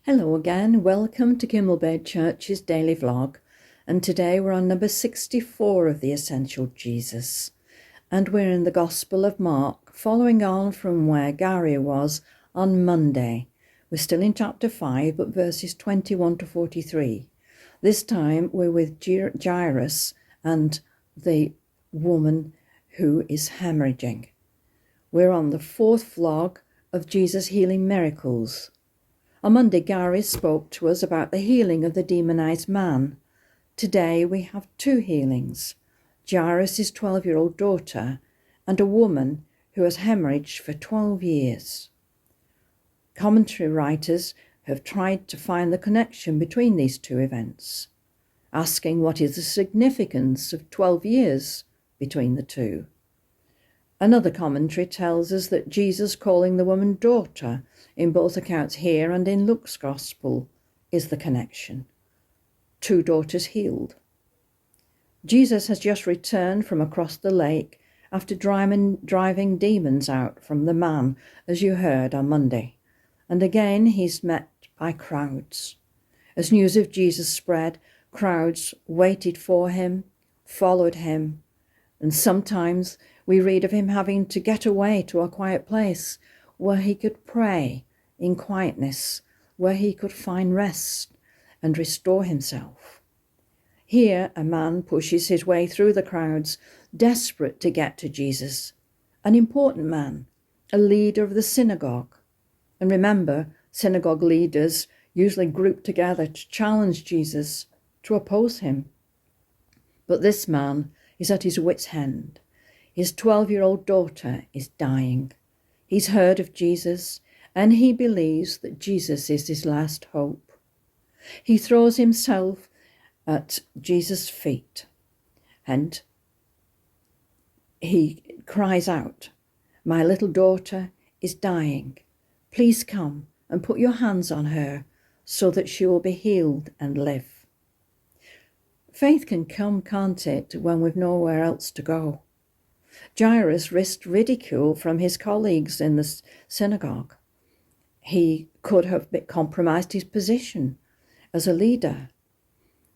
Hello again, welcome to Kimmelbed Church's daily vlog, and today we're on number 64 of the Essential Jesus, and we're in the Gospel of Mark, following on from where Gary was on Monday. We're still in chapter 5, but verses 21 to 43. This time we're with Jairus and the woman who is hemorrhaging. We're on the fourth vlog of Jesus healing miracles. On Monday, Gary spoke to us about the healing of the demonized man. Today we have two healings, Jairus' 12-year-old daughter and a woman who has hemorrhaged for 12 years. Commentary writers have tried to find the connection between these two events, asking what is the significance of 12 years between the two. Another commentary tells us that Jesus calling the woman daughter in both accounts here and in Luke's Gospel is the connection. Two daughters healed. Jesus has just returned from across the lake after driving demons out from the man, as you heard on Monday. And again he's met by crowds. As news of Jesus spread, crowds waited for him, followed him, and sometimes we read of him having to get away to a quiet place where he could pray in quietness, where he could find rest and restore himself. Here a man pushes his way through the crowds, desperate to get to Jesus, an important man, a leader of the synagogue. And remember, synagogue leaders usually group together to challenge Jesus, to oppose him. But this man is at his wit's end. His 12-year-old daughter is dying. He's heard of Jesus, and he believes that Jesus is his last hope. He throws himself at Jesus' feet, and he cries out, "My little daughter is dying. Please come and put your hands on her so that she will be healed and live." Faith can come, can't it, when we've nowhere else to go? Jairus risked ridicule from his colleagues in the synagogue. He could have compromised his position as a leader.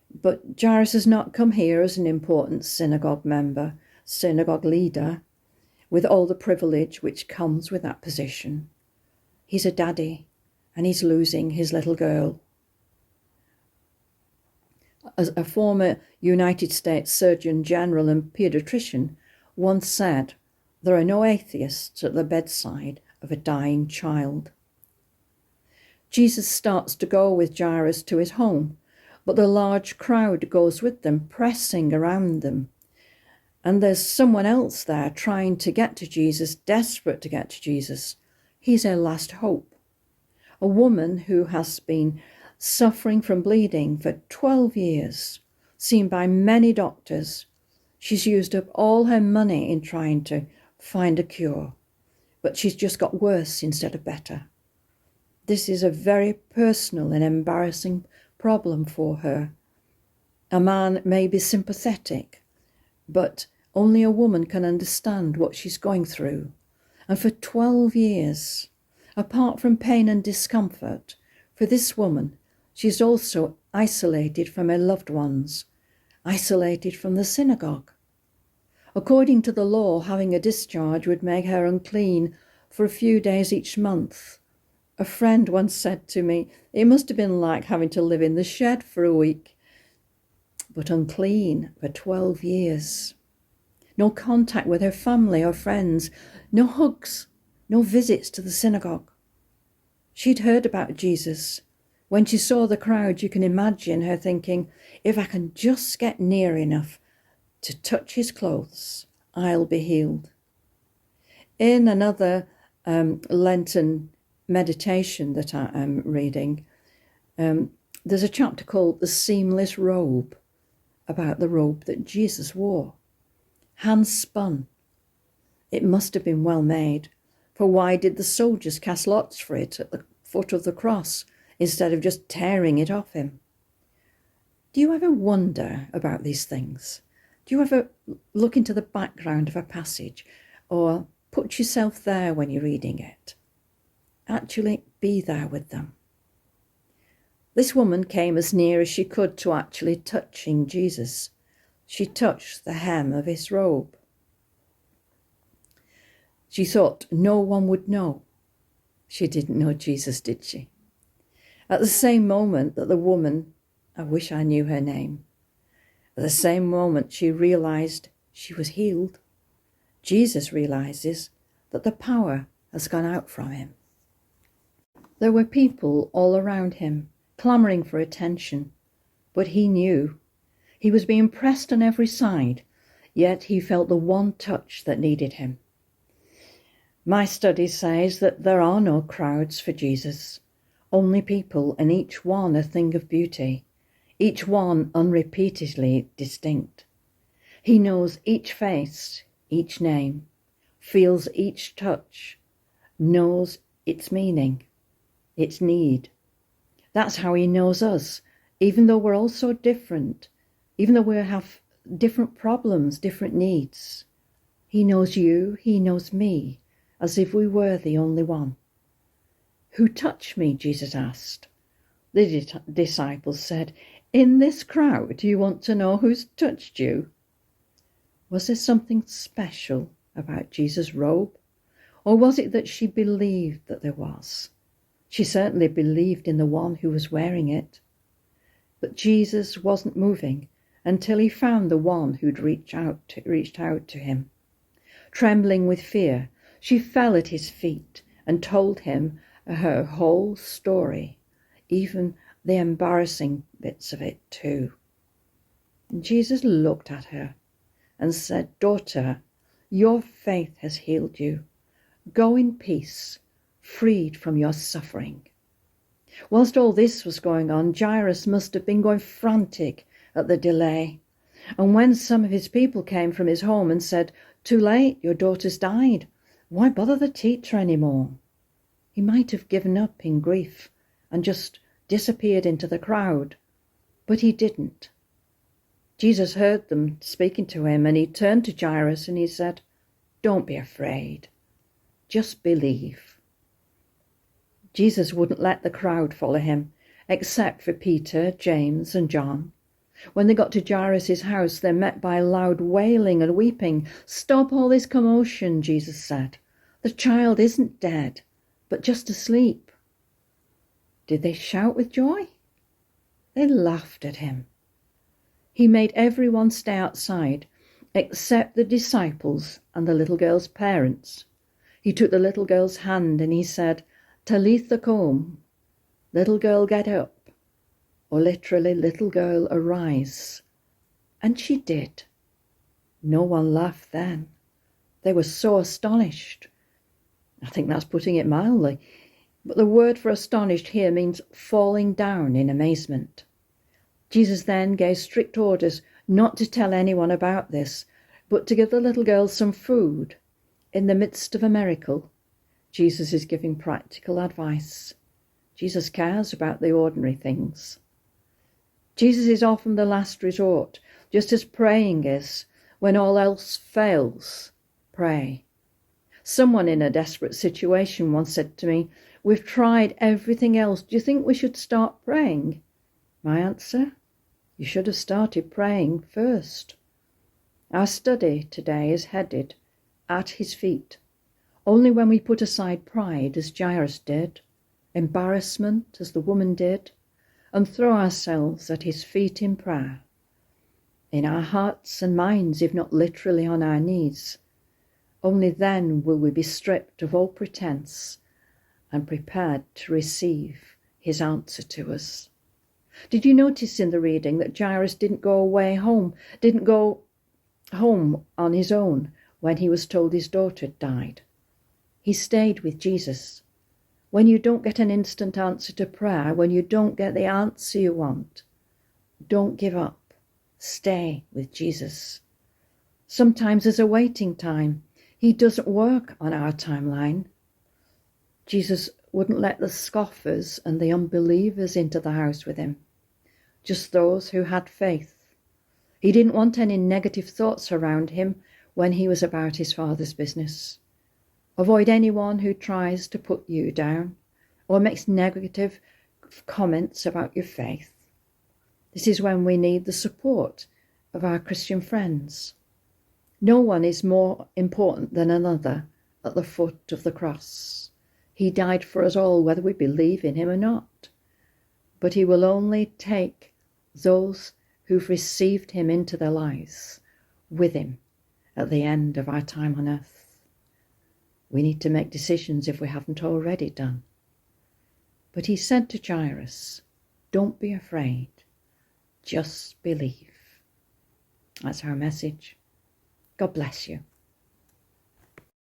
But Jairus has not come here as an important synagogue member, synagogue leader, with all the privilege which comes with that position. He's a daddy, and he's losing his little girl. As a former United States Surgeon General and pediatrician once said, there are no atheists at the bedside of a dying child. Jesus starts to go with Jairus to his home, but the large crowd goes with them, pressing around them. And there's someone else there trying to get to Jesus, desperate to get to Jesus. He's her last hope. A woman who has been suffering from bleeding for 12 years, seen by many doctors. She's used up all her money in trying to find a cure, but she's just got worse instead of better. This is a very personal and embarrassing problem for her. A man may be sympathetic, but only a woman can understand what she's going through. And for 12 years, apart from pain and discomfort, for this woman, she's also isolated from her loved ones, isolated from the synagogue. According to the law, having a discharge would make her unclean for a few days each month. A friend once said to me, it must have been like having to live in the shed for a week, but unclean for 12 years. No contact with her family or friends, no hugs, no visits to the synagogue. She'd heard about Jesus. When she saw the crowd, you can imagine her thinking, if I can just get near enough to touch his clothes, I'll be healed. In another Lenten meditation that I am reading, there's a chapter called The Seamless Robe, about the robe that Jesus wore. Hand spun. It must have been well made, for why did the soldiers cast lots for it at the foot of the cross instead of just tearing it off him? Do you ever wonder about these things? Do you ever look into the background of a passage or put yourself there when you're reading it? Actually be there with them. This woman came as near as she could to actually touching Jesus. She touched the hem of his robe. She thought no one would know. She didn't know Jesus, did she? At the same moment that the woman, I wish I knew her name, at the same moment she realized she was healed, Jesus realizes that the power has gone out from him. There were people all around him, clamoring for attention, but he knew. He was being pressed on every side, yet he felt the one touch that needed him. My study says that there are no crowds for Jesus, only people, and each one a thing of beauty, each one unrepeatedly distinct. He knows each face, each name, feels each touch, knows its meaning, its need. That's how he knows us, even though we're all so different, even though we have different problems, different needs. He knows you, he knows me, as if we were the only one. Who touched me? Jesus asked. The disciples said, in this crowd, do you want to know who's touched you? Was there something special about Jesus' robe? Or was it that she believed that there was? She certainly believed in the one who was wearing it. But Jesus wasn't moving until he found the one who'd reached out to him. Trembling with fear, she fell at his feet and told him her whole story, even the embarrassing bits of it too. And Jesus looked at her and said, daughter, your faith has healed you. Go in peace, freed from your suffering. Whilst all this was going on, Jairus must have been going frantic at the delay. And when some of his people came from his home and said, too late, your daughter's died, why bother the teacher anymore? He might have given up in grief and just disappeared into the crowd, but he didn't. Jesus heard them speaking to him, and he turned to Jairus and he said, don't be afraid, just believe. Jesus wouldn't let the crowd follow him, except for Peter, James, and John. When they got to Jairus' house, they're met by loud wailing and weeping. Stop all this commotion, Jesus said. The child isn't dead, but just asleep. Did they shout with joy? They laughed at him. He made everyone stay outside, except the disciples and the little girl's parents. He took the little girl's hand and he said, Talitha koum, little girl get up, or literally, little girl arise. And she did. No one laughed then. They were so astonished. I think that's putting it mildly. But the word for astonished here means falling down in amazement. Jesus then gave strict orders not to tell anyone about this, but to give the little girl some food. In the midst of a miracle, Jesus is giving practical advice. Jesus cares about the ordinary things. Jesus is often the last resort, just as praying is. When all else fails, pray. Someone in a desperate situation once said to me, we've tried everything else. Do you think we should start praying? My answer, you should have started praying first. Our study today is headed at his feet. Only when we put aside pride, as Jairus did, embarrassment, as the woman did, and throw ourselves at his feet in prayer, in our hearts and minds, if not literally on our knees, only then will we be stripped of all pretense and prepared to receive his answer to us. Did you notice in the reading that Jairus didn't go home on his own when he was told his daughter had died? He stayed with Jesus. When you don't get an instant answer to prayer, when you don't get the answer you want, don't give up. Stay with Jesus. Sometimes there's a waiting time. He doesn't work on our timeline. Jesus wouldn't let the scoffers and the unbelievers into the house with him, just those who had faith. He didn't want any negative thoughts around him when he was about his Father's business. Avoid anyone who tries to put you down or makes negative comments about your faith. This is when we need the support of our Christian friends. No one is more important than another at the foot of the cross. He died for us all, whether we believe in him or not. But he will only take those who've received him into their lives with him at the end of our time on earth. We need to make decisions if we haven't already done. But he said to Jairus, don't be afraid, just believe. That's our message. God bless you.